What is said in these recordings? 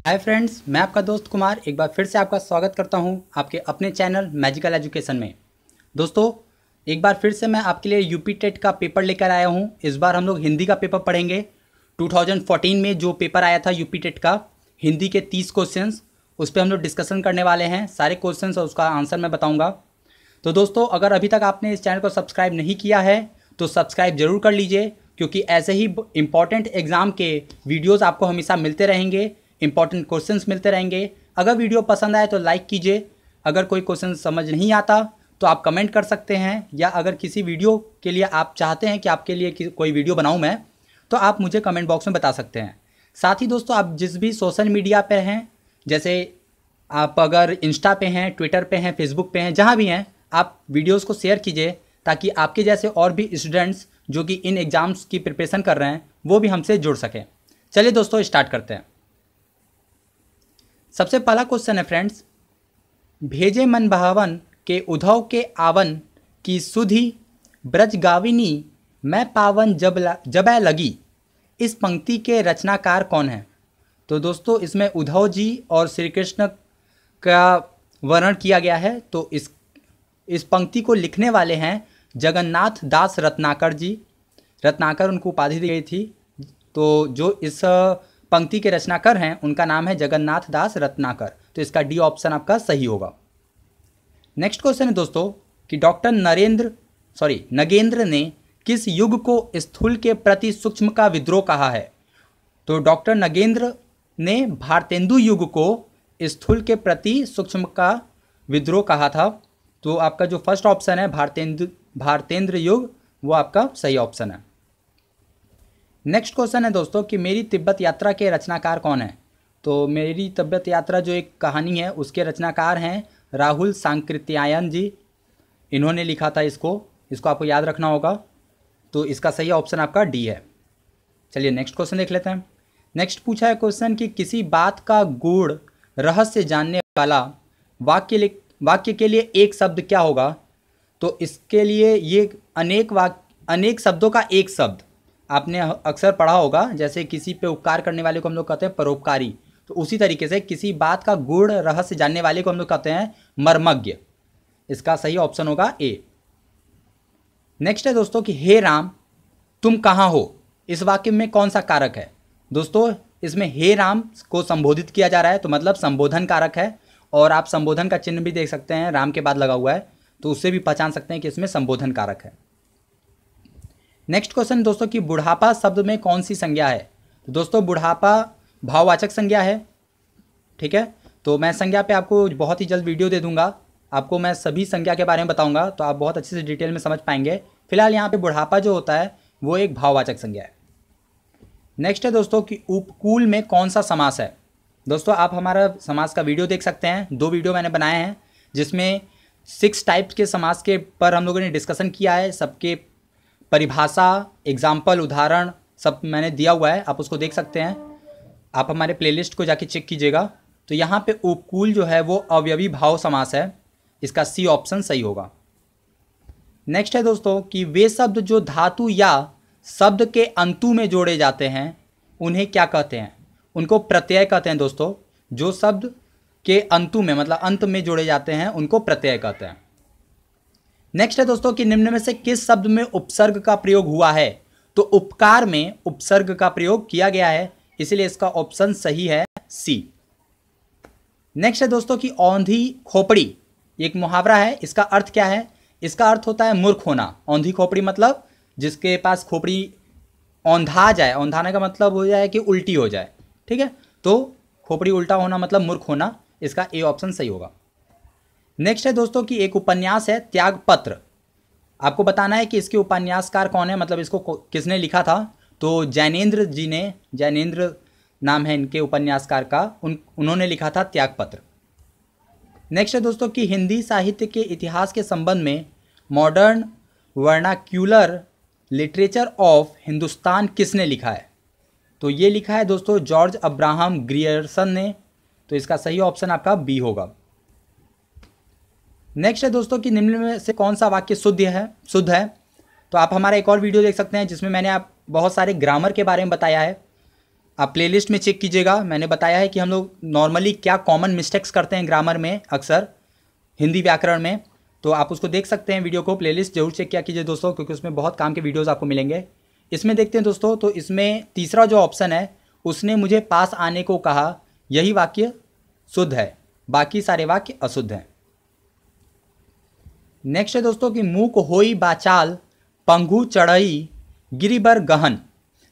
Hi friends, मैं आपका दोस्त कुमार एक बार फिर से आपका स्वागत करता हूं आपके अपने चैनल मैजिकल एजुकेशन में। दोस्तों, एक बार फिर से मैं आपके लिए यूपी टेट का पेपर लेकर आया हूं। इस बार हम लोग हिंदी का पेपर पढ़ेंगे। 2014 में जो पेपर आया था यूपी टेट का, हिंदी के 30 क्वेश्चंस, उस पर हम लोग डिस्कशन करने वाले हैं। सारे क्वेश्चंस और उसका आंसर मैं बताऊँगा। तो दोस्तों, अगर अभी तक आपने इस चैनल को सब्सक्राइब नहीं किया है तो सब्सक्राइब जरूर कर लीजिए, क्योंकि ऐसे ही इम्पॉर्टेंट एग्ज़ाम के वीडियोज़ आपको हमेशा मिलते रहेंगे, इंपॉर्टेंट क्वेश्चंस मिलते रहेंगे। अगर वीडियो पसंद आए तो लाइक कीजिए। अगर कोई क्वेश्चन समझ नहीं आता तो आप कमेंट कर सकते हैं, या अगर किसी वीडियो के लिए आप चाहते हैं कि आपके लिए कोई वीडियो बनाऊं मैं, तो आप मुझे कमेंट बॉक्स में बता सकते हैं। साथ ही दोस्तों, आप जिस भी सोशल मीडिया पर हैं, जैसे आप अगर इंस्टा पे हैं, ट्विटर पे हैं, फेसबुक पे हैं, जहाँ भी हैं, आप वीडियोज़ को शेयर कीजिए, ताकि आपके जैसे और भी स्टूडेंट्स जो कि इन एग्ज़ाम्स की प्रिपरेशन कर रहे हैं वो भी हमसे जुड़ सकें। चलिए दोस्तों, स्टार्ट करते हैं। सबसे पहला क्वेश्चन है फ्रेंड्स, भेजे मन भावन के उद्धव के आवन की सुधि ब्रजगाविनी मैं पावन जबै लगी, इस पंक्ति के रचनाकार कौन है? तो दोस्तों, इसमें उद्धव जी और श्री कृष्ण का वर्णन किया गया है। तो इस पंक्ति को लिखने वाले हैं जगन्नाथ दास रत्नाकर जी। रत्नाकर उनको उपाधि दी गई थी। तो जो इस पंक्ति के रचनाकार हैं उनका नाम है जगन्नाथ दास रत्नाकर। तो इसका डी ऑप्शन आपका सही होगा। नेक्स्ट क्वेश्चन है दोस्तों कि डॉक्टर नगेंद्र ने किस युग को स्थूल के प्रति सूक्ष्म का विद्रोह कहा है? तो डॉक्टर नगेंद्र ने भारतेंदु युग को स्थूल के प्रति सूक्ष्म का विद्रोह कहा था। तो आपका जो फर्स्ट ऑप्शन है भारतेंद्र युग, वो आपका सही ऑप्शन है। नेक्स्ट क्वेश्चन है दोस्तों कि मेरी तिब्बत यात्रा के रचनाकार कौन है? तो मेरी तिब्बत यात्रा जो एक कहानी है उसके रचनाकार हैं राहुल सांकृत्यायन जी। इन्होंने लिखा था इसको आपको याद रखना होगा। तो इसका सही ऑप्शन आपका डी है। चलिए नेक्स्ट क्वेश्चन देख लेते हैं। नेक्स्ट पूछा है क्वेश्चन कि किसी बात का गूढ़ रहस्य जानने वाला वाक्य के लिए एक शब्द क्या होगा? तो इसके लिए ये अनेक शब्दों का एक शब्द आपने अक्सर पढ़ा होगा। जैसे किसी पे उपकार करने वाले को हम लोग कहते हैं परोपकारी, तो उसी तरीके से किसी बात का गूढ़ रहस्य जानने वाले को हम लोग कहते हैं मर्मज्ञ। इसका सही ऑप्शन होगा ए। नेक्स्ट है दोस्तों कि हे राम तुम कहाँ हो, इस वाक्य में कौन सा कारक है? दोस्तों, इसमें हे राम को संबोधित किया जा रहा है, तो मतलब संबोधन कारक है। और आप संबोधन का चिन्ह भी देख सकते हैं, राम के बाद लगा हुआ है, तो उससे भी पहचान सकते हैं कि इसमें संबोधन कारक है। नेक्स्ट क्वेश्चन दोस्तों कि बुढ़ापा शब्द में कौन सी संज्ञा है? तो दोस्तों, बुढ़ापा भाववाचक संज्ञा है। ठीक है, तो मैं संज्ञा पे आपको बहुत ही जल्द वीडियो दे दूंगा। आपको मैं सभी संज्ञा के बारे में बताऊंगा, तो आप बहुत अच्छे से डिटेल में समझ पाएंगे। फिलहाल यहाँ पे बुढ़ापा जो होता है वो एक भाववाचक संज्ञा है। नेक्स्ट है दोस्तों कि उपकूल में कौन सा समास है? दोस्तों, आप हमारा समास का वीडियो देख सकते हैं। 2 वीडियो मैंने बनाए हैं जिसमें 6 टाइप्स के समास के पर हम लोगों ने डिस्कशन किया है। सबके परिभाषा, एग्जाम्पल, उदाहरण सब मैंने दिया हुआ है, आप उसको देख सकते हैं। आप हमारे प्लेलिस्ट को जाके चेक कीजिएगा। तो यहाँ पे उपकूल जो है वो अवयवी भाव समास है। इसका सी ऑप्शन सही होगा। नेक्स्ट है दोस्तों कि वे शब्द जो धातु या शब्द के अंतु में जोड़े जाते हैं उन्हें क्या कहते हैं? उनको प्रत्यय कहते हैं दोस्तों। जो शब्द के अंतु में मतलब अंत में जोड़े जाते हैं उनको प्रत्यय कहते हैं। नेक्स्ट है दोस्तों कि निम्न में से किस शब्द में उपसर्ग का प्रयोग हुआ है? तो उपकार में उपसर्ग का प्रयोग किया गया है, इसलिए इसका ऑप्शन सही है सी। नेक्स्ट है दोस्तों कि औंधी खोपड़ी एक मुहावरा है, इसका अर्थ क्या है? इसका अर्थ होता है मूर्ख होना। औंधी खोपड़ी मतलब जिसके पास खोपड़ी औंधा जाए, औंधाने का मतलब हो जाए कि उल्टी हो जाए। ठीक है, तो खोपड़ी उल्टा होना मतलब मूर्ख होना। इसका ए ऑप्शन सही होगा। नेक्स्ट है दोस्तों कि एक उपन्यास है त्यागपत्र। आपको बताना है कि इसके उपन्यासकार कौन है, मतलब इसको किसने लिखा था। तो जैनेन्द्र जी ने, जैनेन्द्र नाम है इनके उपन्यासकार का, उन्होंने लिखा था त्यागपत्र। नेक्स्ट है दोस्तों कि हिंदी साहित्य के इतिहास के संबंध में modern vernacular literature of Hindustan किसने लिखा है? तो ये लिखा है दोस्तों जॉर्ज अब्राहम ग्रियर्सन ने। तो इसका सही ऑप्शन आपका बी होगा। नेक्स्ट है दोस्तों कि निम्न में से कौन सा वाक्य शुद्ध है? तो आप हमारा एक और वीडियो देख सकते हैं जिसमें मैंने आप बहुत सारे ग्रामर के बारे में बताया है। आप प्लेलिस्ट में चेक कीजिएगा। मैंने बताया है कि हम लोग नॉर्मली क्या कॉमन मिस्टेक्स करते हैं ग्रामर में, अक्सर हिंदी व्याकरण में। तो आप उसको देख सकते हैं, वीडियो को प्लेलिस्ट जरूर चेक किया कीजिए दोस्तों, क्योंकि उसमें बहुत काम के वीडियोस आपको मिलेंगे। इसमें देखते हैं दोस्तों, तो इसमें तीसरा जो ऑप्शन है, उसने मुझे पास आने को कहा, यही वाक्य शुद्ध है, बाकी सारे वाक्य अशुद्ध हैं। नेक्स्ट है दोस्तों कि मूक होई बाचाल पंगु चढ़ई गिरिबर गहन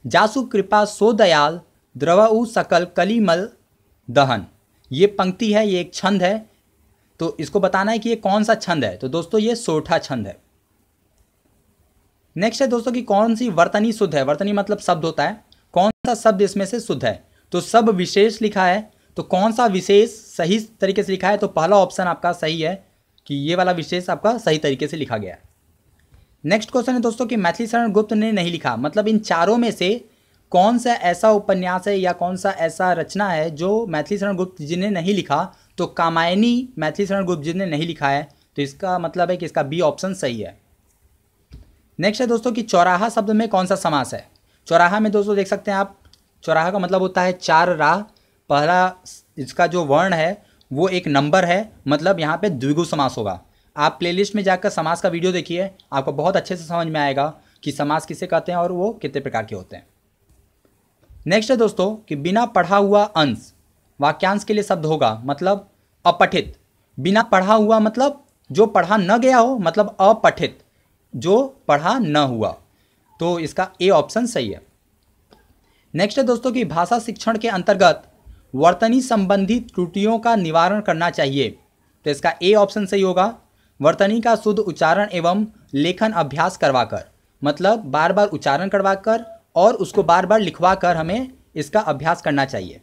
जासु कृपा सो दयाल द्रवऊ सकल कलिमल दहन। ये पंक्ति है, ये एक छंद है। तो इसको बताना है कि ये कौन सा छंद है। तो दोस्तों ये सोठा छंद है। नेक्स्ट है दोस्तों कि कौन सी वर्तनी शुद्ध है। वर्तनी मतलब शब्द होता है, कौन सा शब्द इसमें से शुद्ध है। तो सब विशेष लिखा है, तो कौन सा विशेष सही तरीके से लिखा है। तो पहला ऑप्शन आपका सही है कि ये वाला विशेष आपका सही तरीके से लिखा गया है। नेक्स्ट क्वेश्चन है दोस्तों कि मैथिली शरण गुप्त ने नहीं लिखा, मतलब इन चारों में से कौन सा ऐसा उपन्यास है या कौन सा ऐसा रचना है जो मैथिली शरण गुप्त जी ने नहीं लिखा। तो कामायनी मैथिली शरण गुप्त जी ने नहीं लिखा है, तो इसका मतलब है कि इसका बी ऑप्शन सही है। नेक्स्ट है दोस्तों कि चौराहा शब्द में कौन सा समास है। चौराहा में दोस्तों देख सकते हैं आप, चौराहा का मतलब होता है चार राह। पहला इसका जो वर्ण है वो एक नंबर है, मतलब यहाँ पे द्विगु समास होगा। आप प्लेलिस्ट में जाकर समास का वीडियो देखिए, आपको बहुत अच्छे से समझ में आएगा कि समास किसे कहते हैं और वो कितने प्रकार के होते हैं। नेक्स्ट है दोस्तों कि बिना पढ़ा हुआ अंश वाक्यांश के लिए शब्द होगा, मतलब अपठित। बिना पढ़ा हुआ मतलब जो पढ़ा न गया हो, मतलब अपठित जो पढ़ा न हुआ। तो इसका ए ऑप्शन सही है। नेक्स्ट है दोस्तों कि भाषा शिक्षण के अंतर्गत वर्तनी संबंधी त्रुटियों का निवारण करना चाहिए। तो इसका ए ऑप्शन सही होगा। वर्तनी का शुद्ध उच्चारण एवं लेखन अभ्यास करवाकर, मतलब बार बार उच्चारण करवाकर और उसको बार बार लिखवाकर हमें इसका अभ्यास करना चाहिए।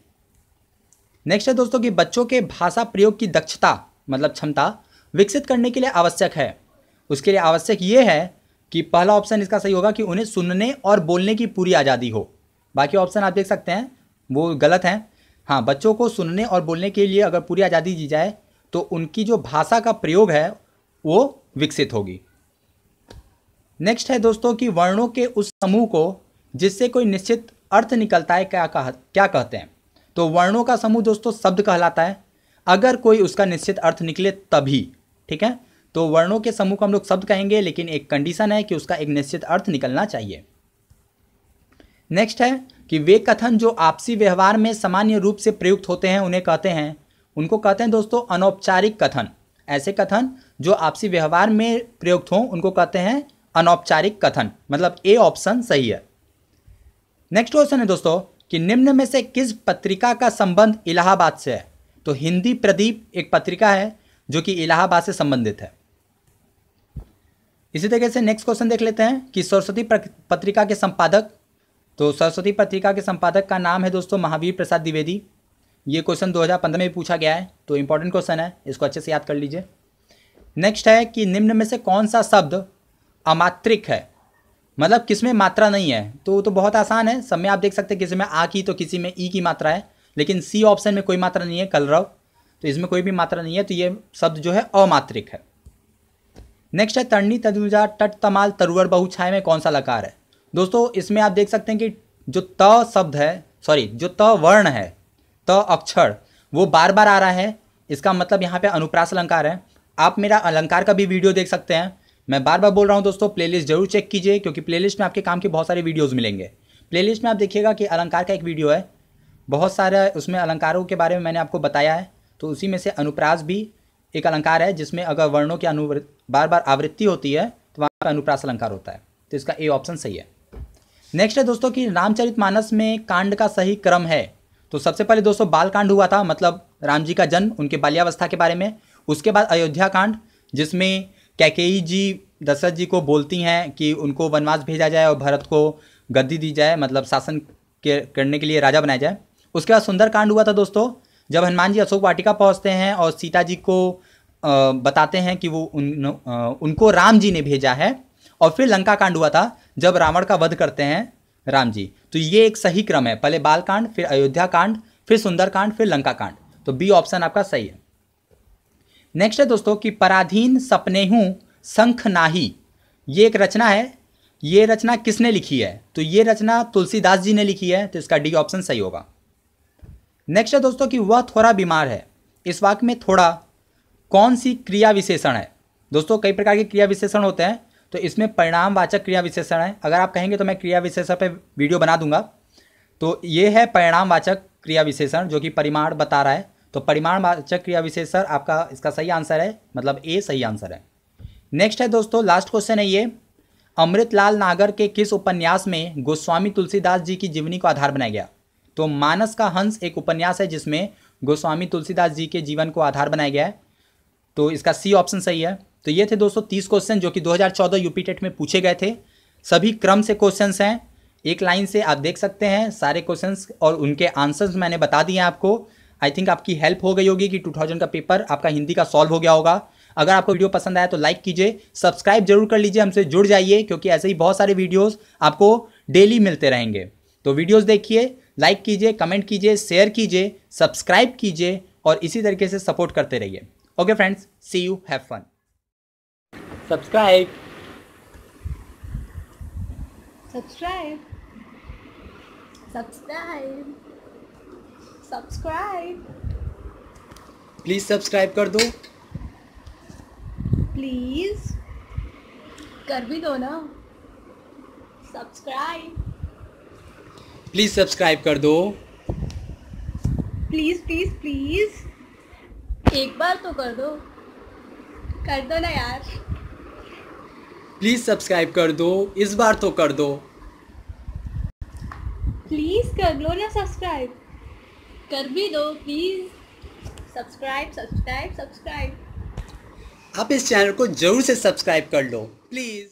नेक्स्ट है दोस्तों कि बच्चों के भाषा प्रयोग की दक्षता, मतलब क्षमता विकसित करने के लिए आवश्यक है। उसके लिए आवश्यक ये है कि पहला ऑप्शन इसका सही होगा कि उन्हें सुनने और बोलने की पूरी आज़ादी हो। बाकी ऑप्शन आप देख सकते हैं वो गलत हैं। हाँ, बच्चों को सुनने और बोलने के लिए अगर पूरी आज़ादी दी जाए तो उनकी जो भाषा का प्रयोग है वो विकसित होगी। नेक्स्ट है दोस्तों कि वर्णों के उस समूह को जिससे कोई निश्चित अर्थ निकलता है क्या कहते हैं। तो वर्णों का समूह दोस्तों शब्द कहलाता है, अगर कोई उसका निश्चित अर्थ निकले तभी, ठीक है। तो वर्णों के समूह को हम लोग शब्द कहेंगे, लेकिन एक कंडीशन है कि उसका एक निश्चित अर्थ निकलना चाहिए। नेक्स्ट है कि वे कथन जो आपसी व्यवहार में सामान्य रूप से प्रयुक्त होते हैं उनको कहते हैं दोस्तों अनौपचारिक कथन। ऐसे कथन जो आपसी व्यवहार में प्रयुक्त हों उनको कहते हैं अनौपचारिक कथन, मतलब ए ऑप्शन सही है। नेक्स्ट क्वेश्चन है दोस्तों कि निम्न में से किस पत्रिका का संबंध इलाहाबाद से है। तो हिंदी प्रदीप एक पत्रिका है जो कि इलाहाबाद से संबंधित है। इसी तरीके से नेक्स्ट क्वेश्चन देख लेते हैं कि सरस्वती पत्रिका के संपादक। तो सरस्वती पत्रिका के संपादक का नाम है दोस्तों महावीर प्रसाद द्विवेदी। ये क्वेश्चन 2015 में पूछा गया है, तो इंपॉर्टेंट क्वेश्चन है, इसको अच्छे से याद कर लीजिए। नेक्स्ट है कि निम्न में से कौन सा शब्द अमात्रिक है, मतलब किसमें मात्रा नहीं है। तो बहुत आसान है, सब में आप देख सकते हैं, किसी में आ की तो किसी में ई की मात्रा है, लेकिन सी ऑप्शन में कोई मात्रा नहीं है, कलरव, तो इसमें कोई भी मात्रा नहीं है, तो ये शब्द जो है अमात्रिक है। नेक्स्ट है तरनी तदुजा तट तमाल तरुवर बहुछाय में कौन सा लकार है। दोस्तों इसमें आप देख सकते हैं कि जो त शब्द है, जो त वर्ण है, त अक्षर, वो बार बार आ रहा है। इसका मतलब यहाँ पे अनुप्रास अलंकार है। आप मेरा अलंकार का भी वीडियो देख सकते हैं। मैं बार बार बोल रहा हूँ दोस्तों, प्लेलिस्ट जरूर चेक कीजिए, क्योंकि प्लेलिस्ट में आपके काम के बहुत सारे वीडियोज़ मिलेंगे। प्लेलिस्ट में आप देखिएगा कि अलंकार का एक वीडियो है, बहुत सारा उसमें अलंकारों के बारे में मैंने आपको बताया है। तो उसी में से अनुप्रास भी एक अलंकार है, जिसमें अगर वर्णों की बार बार आवृत्ति होती है तो वहाँ पर अनुप्रास अलंकार होता है। तो इसका ए ऑप्शन सही है। नेक्स्ट है दोस्तों कि रामचरितमानस में कांड का सही क्रम है। तो सबसे पहले दोस्तों बाल कांड हुआ था, मतलब राम जी का जन्म, उनके बाल्यावस्था के बारे में। उसके बाद अयोध्या कांड, जिसमें कैकेयी जी दशरथ जी को बोलती हैं कि उनको वनवास भेजा जाए और भरत को गद्दी दी जाए, मतलब शासन करने के लिए राजा बनाया जाए। उसके बाद सुंदर कांड हुआ था दोस्तों, जब हनुमान जी अशोक वाटिका पहुंचते हैं और सीता जी को बताते हैं कि वो उनको राम जी ने भेजा है। और फिर लंका कांड हुआ था, जब रावण का वध करते हैं राम जी। तो ये एक सही क्रम है, पहले बाल कांड, फिर अयोध्या कांड, फिर सुंदर कांड, फिर लंका कांड। तो बी ऑप्शन आपका सही है। नेक्स्ट है दोस्तों कि पराधीन सपनेहू शंख नाही, ये एक रचना है। ये रचना किसने लिखी है? तो ये रचना तुलसीदास जी ने लिखी है, तो इसका डी ऑप्शन सही होगा। नेक्स्ट है दोस्तों कि वह थोड़ा बीमार है। इस वाक्य में थोड़ा कौन सी क्रिया विशेषण है? दोस्तों कई प्रकार के क्रिया विशेषण होते हैं, तो इसमें परिणामवाचक क्रिया विशेषण है। अगर आप कहेंगे तो मैं क्रिया विशेषण पे वीडियो बना दूंगा। तो ये है परिणामवाचक क्रिया विशेषण जो कि परिमाण बता रहा है। तो परिमाणवाचक क्रिया विशेषण आपका इसका सही आंसर है, मतलब ए सही आंसर है। नेक्स्ट है दोस्तों, लास्ट क्वेश्चन है ये, अमृतलाल नागर के किस उपन्यास में गोस्वामी तुलसीदास जी की जीवनी को आधार बनाया गया? तो मानस का हंस एक उपन्यास है जिसमें गोस्वामी तुलसीदास जी के जीवन को आधार बनाया गया है, तो इसका सी ऑप्शन सही है। तो ये थे दोस्तों 30 क्वेश्चन जो कि 2014 यूपी टेट में पूछे गए थे। सभी क्रम से क्वेश्चंस हैं, एक लाइन से आप देख सकते हैं सारे क्वेश्चंस और उनके आंसर्स मैंने बता दिए हैं आपको। आई थिंक आपकी हेल्प हो गई होगी कि 2000 का पेपर आपका हिंदी का सॉल्व हो गया होगा। अगर आपको वीडियो पसंद आया तो लाइक कीजिए, सब्सक्राइब जरूर कर लीजिए, हमसे जुड़ जाइए क्योंकि ऐसे ही बहुत सारे वीडियोस आपको डेली मिलते रहेंगे। तो वीडियोस देखिए, लाइक कीजिए, कमेंट कीजिए, शेयर कीजिए, सब्सक्राइब कीजिए और इसी तरीके से सपोर्ट करते रहिए। Okay friends, see you, have fun. Subscribe Subscribe. Subscribe. Subscribe. Please subscribe कर दो। Please. कर भी दो ना। Subscribe. प्लीज़ सब्सक्राइब कर दो। Please, please, please. एक बार तो कर दो। कर दो ना यार। प्लीज़ सब्सक्राइब कर दो, इस बार तो कर दो। प्लीज कर लो ना सब्सक्राइब। कर भी दो प्लीज। Subscribe subscribe subscribe. आप इस चैनल को जरूर से सब्सक्राइब कर लो प्लीज़।